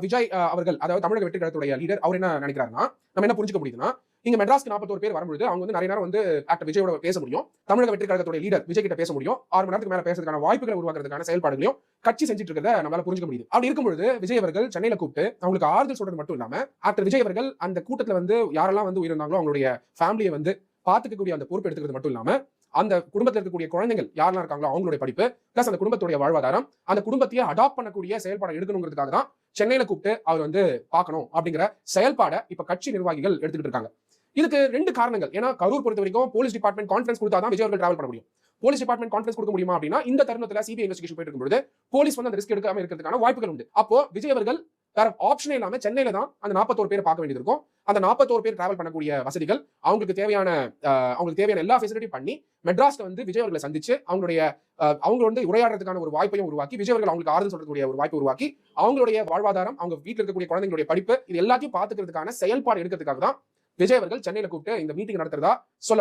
விஜய் அவர்கள், அதாவது தமிழக வெற்றி கழகத்துடைய லீடர், அவர் என்ன நினைக்கிறாருன்னா, நம்ம என்ன புரிஞ்சுக்க முடியுதுன்னா, இங்க மெட்ராஸ்க்கு 41 பேர் வரும்பொழுது அவங்க வந்து நிறைய நேரம் வந்து ஆக்டர் விஜயோட பேச முடியும். தமிழக வெற்றி கழகத்துடைய லீடர் விஜய் கிட்ட பேச முடியும். 6 மணி நேரத்துக்கு மேல பேசுறதுக்கான வாய்ப்புகளை உருவாக்குறதுக்கான செயல்பாடுகளையும் கட்சி செஞ்சுட்டு இருக்கிறத நம்மளால புரிஞ்சுக்க முடியுது. அப்படி இருக்கும்பொழுது விஜய் அவர்கள் சென்னையில கூப்பிட்டு அவங்களுக்கு ஆறுதல் சொல்றது மட்டும் இல்லாம, ஆக்டர் விஜய் அவர்கள் அந்த கூட்டத்துல வந்து யாரெல்லாம் வந்து உயிரிழந்தாங்களோ அவங்களுடைய ஃபேமிலியை வந்து பாத்துக்கக்கூடிய அந்த பொறுப்பு எடுத்துக்கிறது மட்டும் இல்லாம, அந்த குடும்பத்தில் இருக்கக்கூடிய குழந்தைகள் யாரெல்லாம் இருக்காங்களோ அவங்களுடைய படிப்பு, பிளஸ் அந்த குடும்பத்துடைய வாழ்வாதாரம், அந்த குடும்பத்தையே அடாப்ட் பண்ணக்கூடிய செயல்பாடு எடுக்கணுங்கிறதுக்காக தான் சென்னையில கூப்பிட்டு அவர் வந்து பார்க்கணும் அப்படிங்கிற செயல்பாடை இப்ப கட்சி நிர்வாகிகள் எடுத்துக்கிட்டு இருக்காங்க. இதுக்கு 2 காரணங்கள். ஏன்னா கரூர் பொறுத்த வரைக்கும் போலீஸ் டிபார்ட்மெண்ட் கான்ஃபரன்ஸ் கொடுத்தாதான் விஜய் அவர்கள் டிராவல் பண்ண முடியும். போலீஸ் டிபார்ட்மெண்ட் கான்ஃபரன்ஸ் கொடுக்க முடியுமா அப்படின்னா, இந்த தருணத்துல சிபிஐ இன்வெஸ்டிகேஷன் போயிட்டு இருக்கும்போது போலீஸ் வந்து அந்த ரிஸ்க் எடுக்காம இருக்கிறதுக்கான வாய்ப்புகள் உண்டு. அப்போ விஜய் அவர்கள் வேற ஆப்ஷனே இல்லாம சென்னையில தான் அந்த 41 பேர் பார்க்க வேண்டியது இருக்கும். அந்த 41 பேர் டிராவல் பண்ணக்கூடிய வசதிகள், அவங்களுக்கு தேவையான எல்லா ஃபெசிலிட்டி பண்ணி மெட்ராஸ்ல வந்து விஜய் அவர்களை சந்திச்சு அவங்க வந்து உரையாடுறதுக்கான ஒரு வாய்ப்பையும் உருவாக்கி, விஜய் அவர்கள் அவங்களுக்கு ஆறுதல் சொல்றதுக்கூடிய ஒரு வாய்ப்பை உருவாக்கி, அவங்களுடைய வாழ்வாதாரம், அவங்க வீட்டில் இருக்கக்கூடிய குழந்தைங்களுடைய படிப்பு, இது எல்லாத்தையும் பாத்துக்கிறதுக்கான செயல்பாடு எடுக்கிறதுக்காக தான் விஜய் அவர்கள் சென்னையில கூப்பிட்டு இந்த மீட்டிங் நடத்துறதா சொல்ல